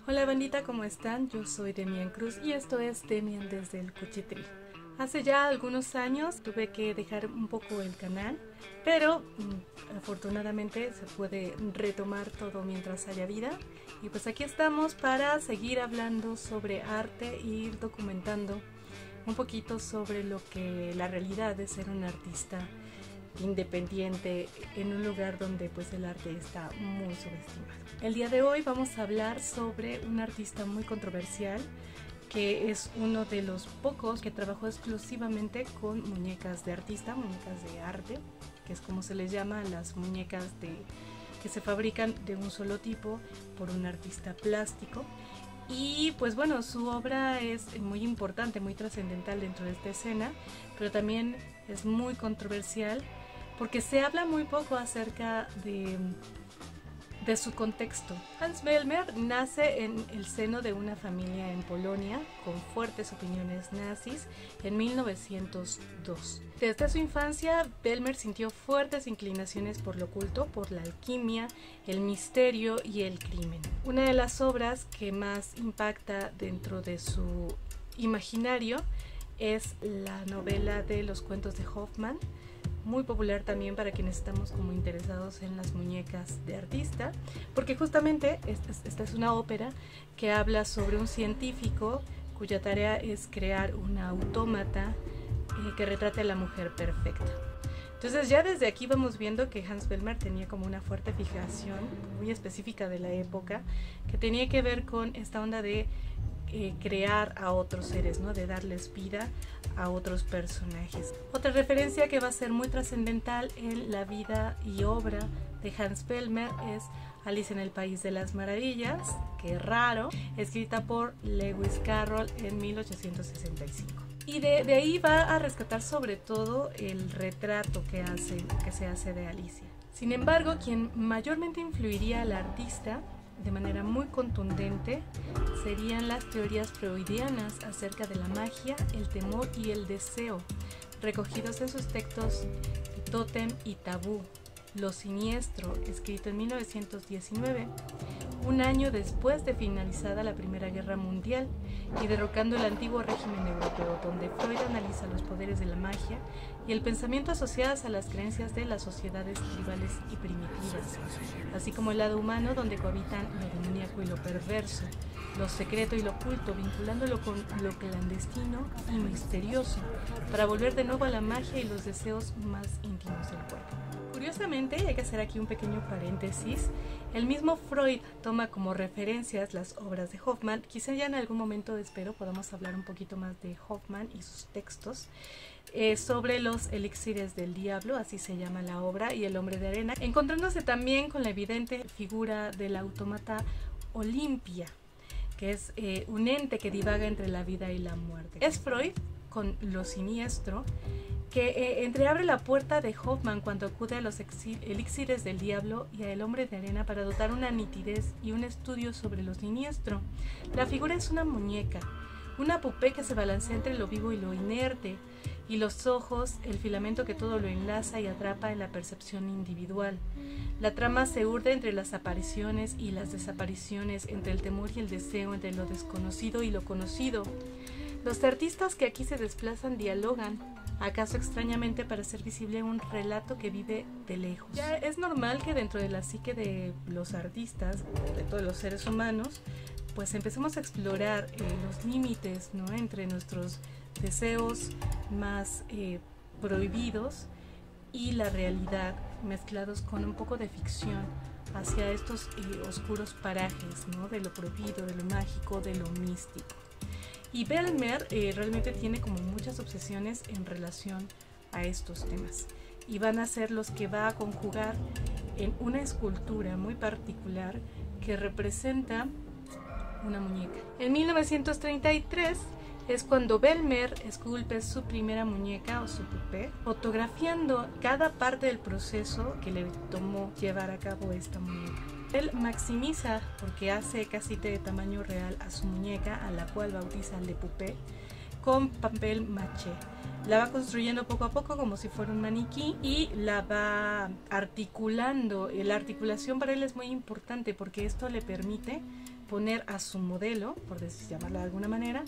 Hola bandita, ¿cómo están? Yo soy Demian Cruz y esto es Demian desde el Cuchitril. Hace ya algunos años tuve que dejar un poco el canal, pero afortunadamente se puede retomar todo mientras haya vida. Y pues aquí estamos para seguir hablando sobre arte e ir documentando un poquito sobre lo que la realidad de ser un artista independiente en un lugar donde pues el arte está muy subestimado. El día de hoy vamos a hablar sobre un artista muy controversial que es uno de los pocos que trabajó exclusivamente con muñecas de artista, muñecas de arte, que es como se les llama a las muñecas que se fabrican de un solo tipo por un artista plástico. Y pues bueno, su obra es muy importante, muy trascendental dentro de esta escena, pero también es muy controversial porque se habla muy poco acerca de su contexto. Hans Bellmer nace en el seno de una familia en Polonia con fuertes opiniones nazis en 1902. Desde su infancia, Bellmer sintió fuertes inclinaciones por lo oculto, por la alquimia, el misterio y el crimen. Una de las obras que más impacta dentro de su imaginario es la novela de los cuentos de Hoffmann, muy popular también para quienes estamos como interesados en las muñecas de artista, porque justamente esta es una ópera que habla sobre un científico cuya tarea es crear una autómata que retrate a la mujer perfecta. Entonces ya desde aquí vamos viendo que Hans Bellmer tenía como una fuerte fijación muy específica de la época, que tenía que ver con esta onda de crear a otros seres, ¿no? De darles vida a otros personajes. Otra referencia que va a ser muy trascendental en la vida y obra de Hans Bellmer es Alice en el País de las Maravillas, que es raro, escrita por Lewis Carroll en 1865. Y de ahí va a rescatar sobre todo el retrato que se hace de Alicia. Sin embargo, quien mayormente influiría al artista de manera muy contundente serían las teorías freudianas acerca de la magia, el temor y el deseo, recogidos en sus textos Tótem y Tabú. Lo Siniestro, escrito en 1919, un año después de finalizada la Primera Guerra Mundial y derrocando el antiguo régimen europeo, donde Freud analiza los poderes de la magia y el pensamiento asociados a las creencias de las sociedades tribales y primitivas, así como el lado humano donde cohabitan lo demoníaco y lo perverso, lo secreto y lo oculto, vinculándolo con lo clandestino y misterioso, para volver de nuevo a la magia y los deseos más íntimos del cuerpo. Curiosamente, hay que hacer aquí un pequeño paréntesis, el mismo Freud toma como referencias las obras de Hoffmann. Quizá ya en algún momento, espero, podamos hablar un poquito más de Hoffmann y sus textos, sobre los elixires del diablo, así se llama la obra, y el hombre de arena, encontrándose también con la evidente figura del autómata Olimpia, que es un ente que divaga entre la vida y la muerte. Es Freud, con Lo Siniestro, que entreabre la puerta de Hoffmann cuando acude a los elixires del diablo y a El hombre de arena para dotar una nitidez y un estudio sobre lo siniestro. La figura es una muñeca, una pupé que se balancea entre lo vivo y lo inerte, y los ojos, el filamento que todo lo enlaza y atrapa en la percepción individual. La trama se urde entre las apariciones y las desapariciones, entre el temor y el deseo, entre lo desconocido y lo conocido. Los artistas que aquí se desplazan dialogan, acaso extrañamente para hacer visible un relato que vive de lejos. Ya es normal que dentro de la psique de los artistas, de todos los seres humanos, pues empecemos a explorar los límites, ¿no?, entre nuestros deseos más prohibidos y la realidad, mezclados con un poco de ficción hacia estos oscuros parajes, ¿no?, de lo prohibido, de lo mágico, de lo místico. Y Bellmer realmente tiene como muchas obsesiones en relación a estos temas, y van a ser los que va a conjugar en una escultura muy particular que representa una muñeca. En 1933 es cuando Bellmer esculpe su primera muñeca o su pupé, fotografiando cada parte del proceso que le tomó llevar a cabo esta muñeca. Él maximiza, porque hace casi de tamaño real a su muñeca, a la cual bautiza Le Poupée, con papel maché. La va construyendo poco a poco como si fuera un maniquí y la va articulando. La articulación para él es muy importante porque esto le permite poner a su modelo, por llamarla de alguna manera,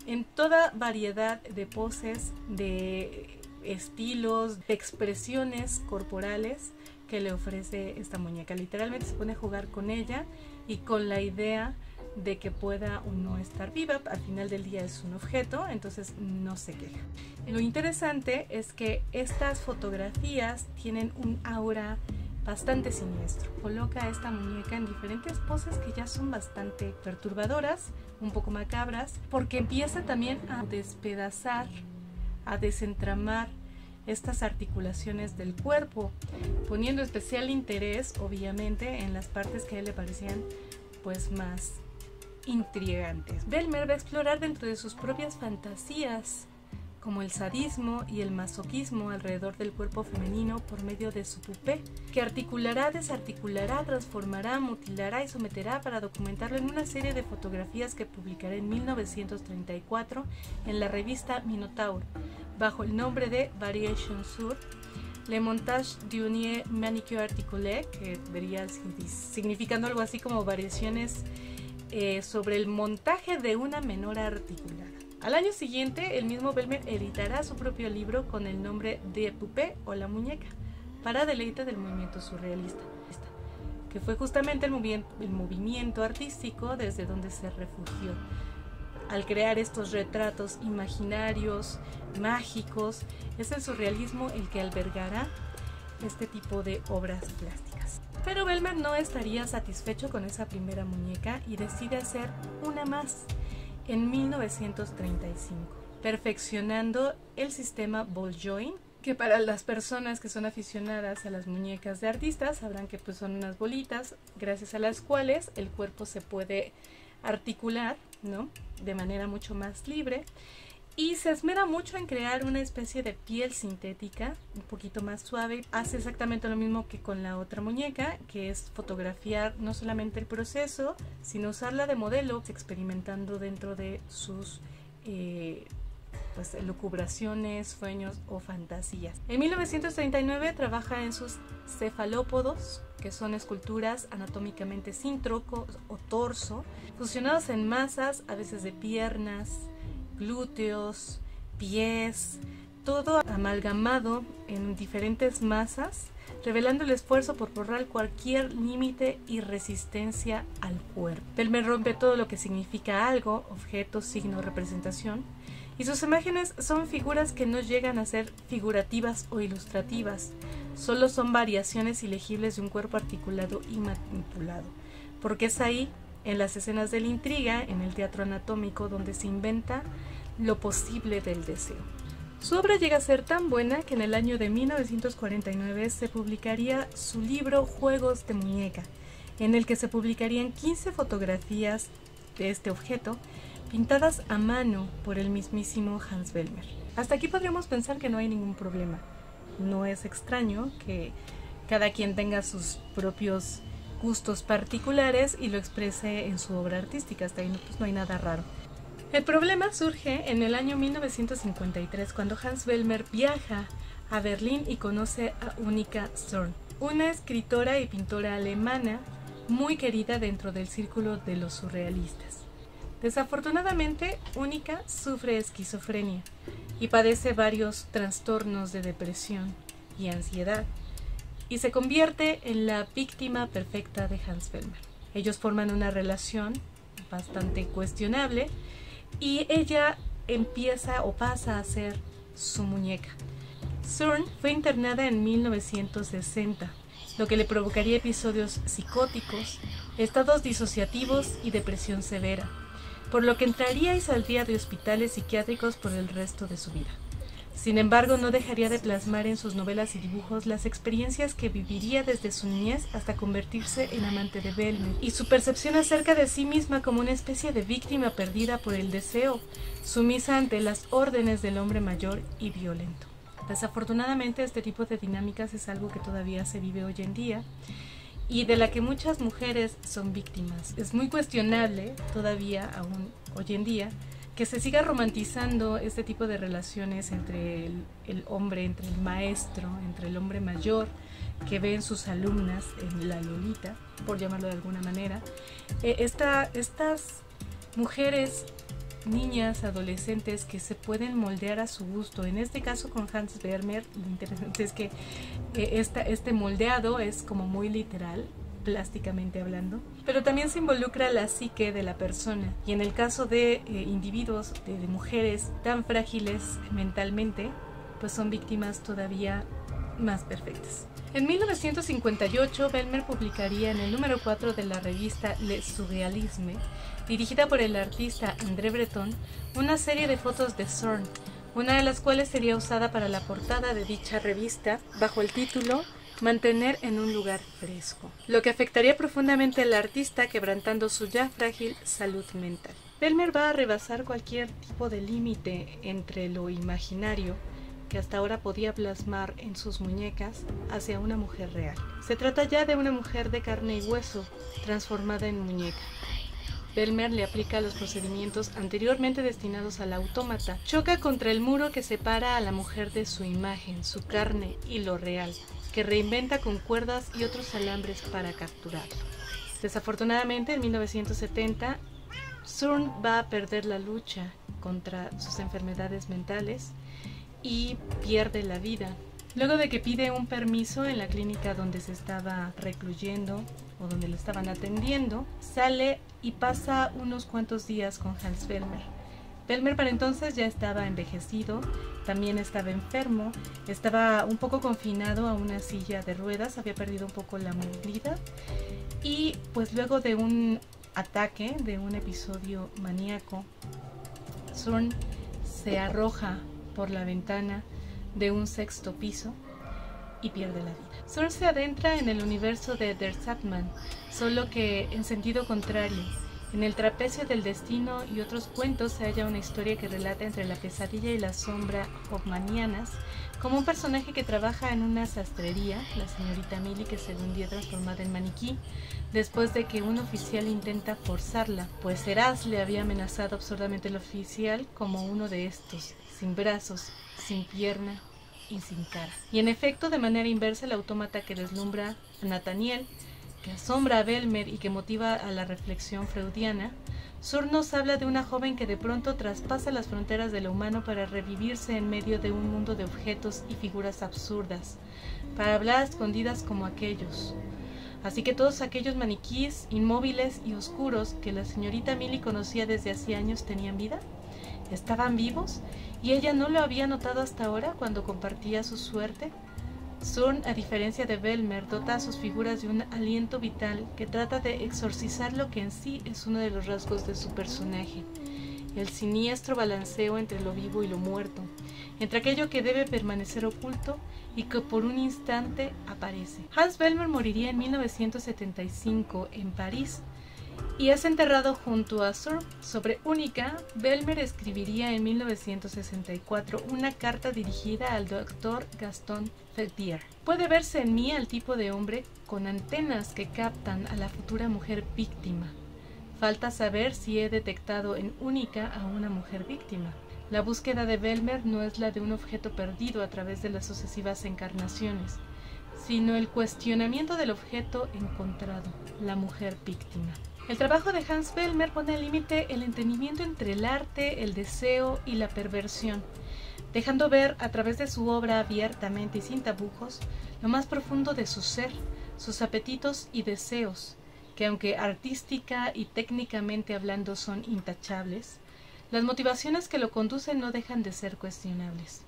en toda variedad de poses, de estilos, de expresiones corporales que le ofrece esta muñeca. Literalmente se pone a jugar con ella y con la idea de que pueda o no estar viva. Al final del día es un objeto, entonces no se queja. Lo interesante es que estas fotografías tienen un aura bastante siniestro. Coloca a esta muñeca en diferentes poses que ya son bastante perturbadoras, un poco macabras, porque empieza también a despedazar, a desentramar estas articulaciones del cuerpo, poniendo especial interés, obviamente, en las partes que a él le parecían pues más intrigantes. Bellmer va a explorar dentro de sus propias fantasías, como el sadismo y el masoquismo alrededor del cuerpo femenino por medio de su pupé, que articulará, desarticulará, transformará, mutilará y someterá para documentarlo en una serie de fotografías que publicará en 1934 en la revista Minotaur, bajo el nombre de Variation sur le montage d'une manicure articulée, que vería significando algo así como variaciones sobre el montaje de una menor articulada. Al año siguiente, el mismo Bellmer editará su propio libro con el nombre de Poupée o La Muñeca, para deleite del movimiento surrealista, que fue justamente el movimiento artístico desde donde se refugió. Al crear estos retratos imaginarios, mágicos, es el surrealismo el que albergará este tipo de obras plásticas. Pero Bellmer no estaría satisfecho con esa primera muñeca y decide hacer una más en 1935, perfeccionando el sistema ball joint, que para las personas que son aficionadas a las muñecas de artistas sabrán que pues son unas bolitas gracias a las cuales el cuerpo se puede articular, ¿no?, de manera mucho más libre, y se esmera mucho en crear una especie de piel sintética un poquito más suave. Hace exactamente lo mismo que con la otra muñeca, que es fotografiar no solamente el proceso, sino usarla de modelo, experimentando dentro de sus pues, lucubraciones, sueños o fantasías. En 1939 trabaja en sus cefalópodos, que son esculturas anatómicamente sin troncos o torso, fusionados en masas, a veces de piernas, glúteos, pies, todo amalgamado en diferentes masas, revelando el esfuerzo por borrar cualquier límite y resistencia al cuerpo. Bellmer rompe todo lo que significa algo, objeto, signo, representación, y sus imágenes son figuras que no llegan a ser figurativas o ilustrativas, solo son variaciones ilegibles de un cuerpo articulado y manipulado, porque es ahí, en las escenas de la intriga, en el teatro anatómico, donde se inventa lo posible del deseo. Su obra llega a ser tan buena que en el año de 1949 se publicaría su libro Juegos de Muñeca, en el que se publicarían 15 fotografías de este objeto, pintadas a mano por el mismísimo Hans Bellmer. Hasta aquí podríamos pensar que no hay ningún problema. No es extraño que cada quien tenga sus propios gustos particulares y lo exprese en su obra artística. Hasta ahí pues no hay nada raro. El problema surge en el año 1953, cuando Hans Bellmer viaja a Berlín y conoce a Unika Zorn, una escritora y pintora alemana muy querida dentro del círculo de los surrealistas. Desafortunadamente, Unika sufre esquizofrenia y padece varios trastornos de depresión y ansiedad, y se convierte en la víctima perfecta de Hans Bellmer. Ellos forman una relación bastante cuestionable y ella empieza o pasa a ser su muñeca. Zorn fue internada en 1960, lo que le provocaría episodios psicóticos, estados disociativos y depresión severa, por lo que entraría y saldría de hospitales psiquiátricos por el resto de su vida. Sin embargo, no dejaría de plasmar en sus novelas y dibujos las experiencias que viviría desde su niñez hasta convertirse en amante de Bellmer, y su percepción acerca de sí misma como una especie de víctima perdida por el deseo, sumisa ante las órdenes del hombre mayor y violento. Desafortunadamente, este tipo de dinámicas es algo que todavía se vive hoy en día y de la que muchas mujeres son víctimas. Es muy cuestionable todavía aún hoy en día que se siga romantizando este tipo de relaciones entre el hombre, entre el maestro, entre el hombre mayor que ve en sus alumnas, en la Lolita, por llamarlo de alguna manera. Estas mujeres, niñas, adolescentes que se pueden moldear a su gusto. En este caso con Hans Vermeer, lo interesante es que este moldeado es como muy literal, plásticamente hablando, pero también se involucra la psique de la persona, y en el caso de individuos, de mujeres tan frágiles mentalmente, pues son víctimas todavía más perfectas. En 1958, Vermeer publicaría en el número 4 de la revista Le Surrealisme, dirigida por el artista André Breton, una serie de fotos de Zorn, una de las cuales sería usada para la portada de dicha revista bajo el título Mantener en un lugar fresco, lo que afectaría profundamente al artista, quebrantando su ya frágil salud mental. Vermeer va a rebasar cualquier tipo de límite entre lo imaginario que hasta ahora podía plasmar en sus muñecas hacia una mujer real. Se trata ya de una mujer de carne y hueso, transformada en muñeca. Vermeer le aplica los procedimientos anteriormente destinados al autómata. Choca contra el muro que separa a la mujer de su imagen, su carne y lo real, que reinventa con cuerdas y otros alambres para capturarlo. Desafortunadamente, en 1970, Zorn va a perder la lucha contra sus enfermedades mentales y pierde la vida. Luego de que pide un permiso en la clínica donde se estaba recluyendo o donde lo estaban atendiendo, sale y pasa unos cuantos días con Hans Vermeer. Vermeer para entonces ya estaba envejecido, también estaba enfermo, estaba un poco confinado a una silla de ruedas, había perdido un poco la movilidad, y pues luego de un ataque, de un episodio maníaco, Zorn se arroja por la ventana de un 6º piso y pierde la vida. Zorn se adentra en el universo de Der Sandman, solo que en sentido contrario. En el trapecio del destino y otros cuentos se halla una historia que relata entre la pesadilla y la sombra hoffmannianas, como un personaje que trabaja en una sastrería, la señorita Millie, que se un día transformada en maniquí, después de que un oficial intenta forzarla, pues Seraz le había amenazado absurdamente al oficial como uno de estos, sin brazos, sin pierna y sin cara. Y en efecto, de manera inversa, el autómata que deslumbra a Nathaniel, que asombra a Vermeer y que motiva a la reflexión freudiana, Zorn nos habla de una joven que de pronto traspasa las fronteras de lo humano para revivirse en medio de un mundo de objetos y figuras absurdas, para hablar a escondidas como aquellos. Así que todos aquellos maniquíes inmóviles y oscuros que la señorita Millie conocía desde hacía años tenían vida, estaban vivos, y ella no lo había notado hasta ahora cuando compartía su suerte. Zorn, a diferencia de Vermeer, dota a sus figuras de un aliento vital que trata de exorcizar lo que en sí es uno de los rasgos de su personaje, el siniestro balanceo entre lo vivo y lo muerto, entre aquello que debe permanecer oculto y que por un instante aparece. Hans Vermeer moriría en 1975 en París y es enterrado junto a Zorn. Sobre Única, Vermeer escribiría en 1964 una carta dirigida al doctor Gaston Ferdier. Puede verse en mí al tipo de hombre con antenas que captan a la futura mujer víctima. Falta saber si he detectado en Única a una mujer víctima. La búsqueda de Vermeer no es la de un objeto perdido a través de las sucesivas encarnaciones, sino el cuestionamiento del objeto encontrado, la mujer víctima. El trabajo de Hans Vermeer pone al límite el entendimiento entre el arte, el deseo y la perversión, dejando ver a través de su obra abiertamente y sin tapujos lo más profundo de su ser, sus apetitos y deseos, que aunque artística y técnicamente hablando son intachables, las motivaciones que lo conducen no dejan de ser cuestionables.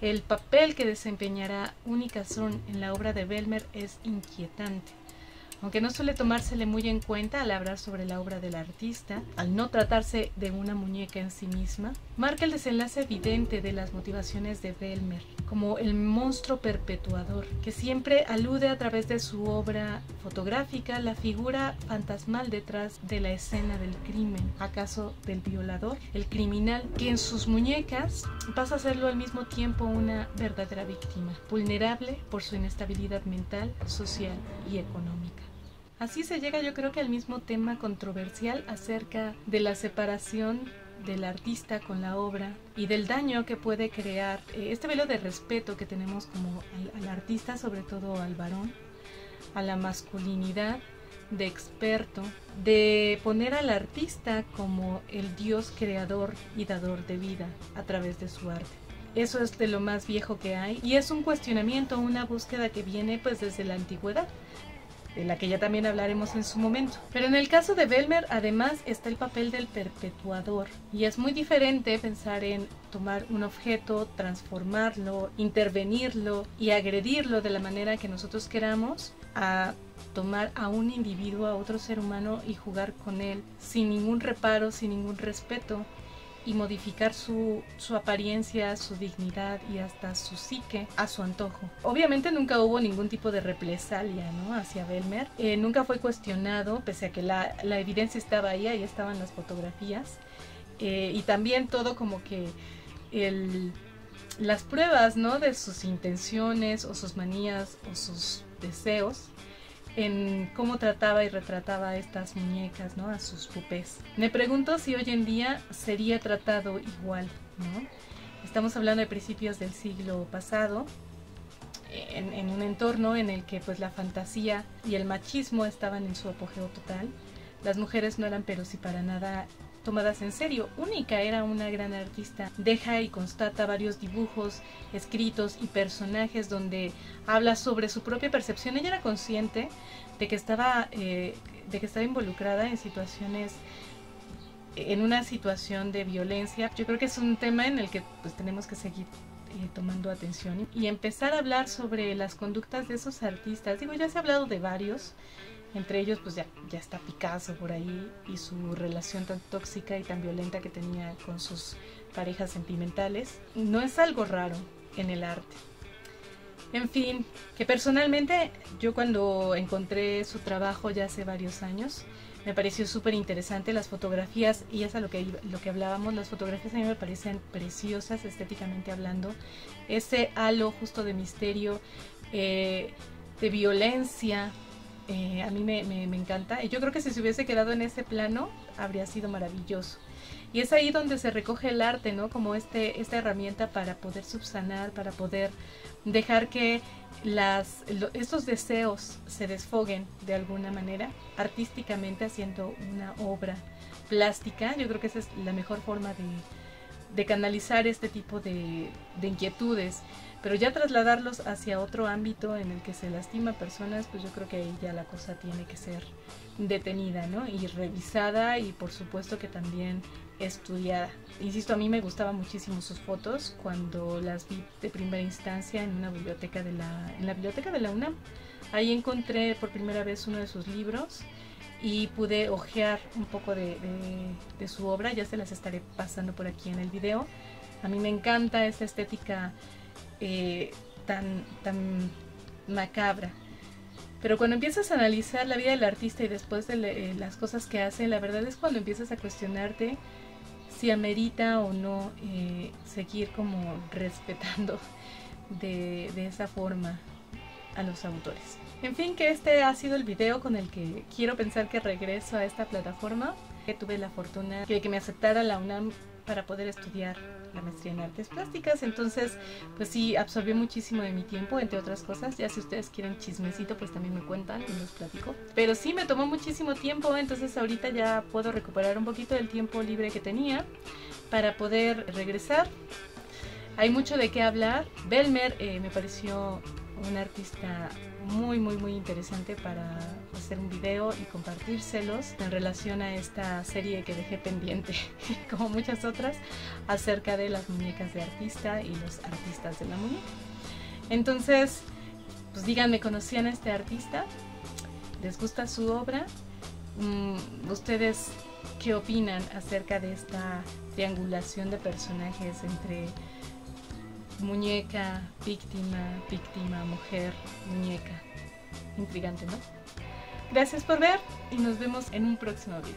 El papel que desempeñará Única Zorn en la obra de Vermeer es inquietante. Aunque no suele tomársele muy en cuenta al hablar sobre la obra del artista, al no tratarse de una muñeca en sí misma, marca el desenlace evidente de las motivaciones de Vermeer, como el monstruo perpetuador, que siempre alude a través de su obra fotográfica la figura fantasmal detrás de la escena del crimen, acaso del violador, el criminal, que en sus muñecas pasa a serlo al mismo tiempo una verdadera víctima, vulnerable por su inestabilidad mental, social y económica. Así se llega, yo creo que al mismo tema controversial acerca de la separación del artista con la obra y del daño que puede crear este velo de respeto que tenemos como al artista, sobre todo al varón, a la masculinidad de experto, de poner al artista como el dios creador y dador de vida a través de su arte. Eso es de lo más viejo que hay y es un cuestionamiento, una búsqueda que viene pues desde la antigüedad, de la que ya también hablaremos en su momento. Pero en el caso de Bellmer además está el papel del perpetuador y es muy diferente pensar en tomar un objeto, transformarlo, intervenirlo y agredirlo de la manera que nosotros queramos, a tomar a un individuo, a otro ser humano y jugar con él sin ningún reparo, sin ningún respeto, y modificar su apariencia, su dignidad y hasta su psique a su antojo. Obviamente nunca hubo ningún tipo de represalia, ¿no?, hacia Bellmer. Nunca fue cuestionado, pese a que la evidencia estaba ahí estaban las fotografías. Y también todo como que las pruebas, ¿no?, de sus intenciones o sus manías o sus deseos, en cómo trataba y retrataba a estas muñecas, ¿no?, a sus pupés. Me pregunto si hoy en día sería tratado igual, ¿no? Estamos hablando de principios del siglo pasado, en un entorno en el que pues la fantasía y el machismo estaban en su apogeo total. Las mujeres no eran pero si para nada tomadas en serio. Única era una gran artista. Deja y constata varios dibujos, escritos y personajes donde habla sobre su propia percepción. Ella era consciente de que estaba involucrada en situaciones, en una situación de violencia. Yo creo que es un tema en el que pues tenemos que seguir tomando atención y empezar a hablar sobre las conductas de esos artistas. Digo, ya se ha hablado de varios. Entre ellos pues ya está Picasso por ahí y su relación tan tóxica y tan violenta que tenía con sus parejas sentimentales. No es algo raro en el arte. En fin, que personalmente yo cuando encontré su trabajo ya hace varios años, me pareció súper interesante las fotografías, y es a lo que hablábamos. Las fotografías a mí me parecen preciosas estéticamente hablando. Ese halo justo de misterio, de violencia, a mí me encanta, y yo creo que si se hubiese quedado en ese plano habría sido maravilloso. Y es ahí donde se recoge el arte, ¿no?, como esta herramienta para poder subsanar, para poder dejar que estos deseos se desfoguen de alguna manera artísticamente, haciendo una obra plástica. Yo creo que esa es la mejor forma de canalizar este tipo de inquietudes. Pero ya trasladarlos hacia otro ámbito en el que se lastima personas, pues yo creo que ahí ya la cosa tiene que ser detenida, ¿no?, y revisada, y por supuesto que también estudiada. Insisto, a mí me gustaban muchísimo sus fotos cuando las vi de primera instancia en la biblioteca de la UNAM. Ahí encontré por primera vez uno de sus libros y pude hojear un poco de su obra. Ya se las estaré pasando por aquí en el video. A mí me encanta esa estética tan macabra. Pero cuando empiezas a analizar la vida del artista y después de las cosas que hace, la verdad es cuando empiezas a cuestionarte si amerita o no seguir como respetando de esa forma a los autores. En fin, que este ha sido el video con el que quiero pensar que regreso a esta plataforma. Que tuve la fortuna de que me aceptara la UNAM para poder estudiar la maestría en artes plásticas. Entonces pues sí, absorbió muchísimo de mi tiempo, entre otras cosas. Ya si ustedes quieren chismecito pues también me cuentan y los platico, pero sí me tomó muchísimo tiempo. Entonces ahorita ya puedo recuperar un poquito del tiempo libre que tenía para poder regresar. Hay mucho de qué hablar. Bellmer me pareció un artista muy interesante para hacer un video y compartírselos en relación a esta serie que dejé pendiente, como muchas otras, acerca de las muñecas de artista y los artistas de la muñeca. Entonces, pues díganme, ¿conocían a este artista? ¿Les gusta su obra? ¿Ustedes qué opinan acerca de esta triangulación de personajes entre muñeca, víctima, mujer, muñeca? Intrigante, ¿no? Gracias por ver y nos vemos en un próximo video.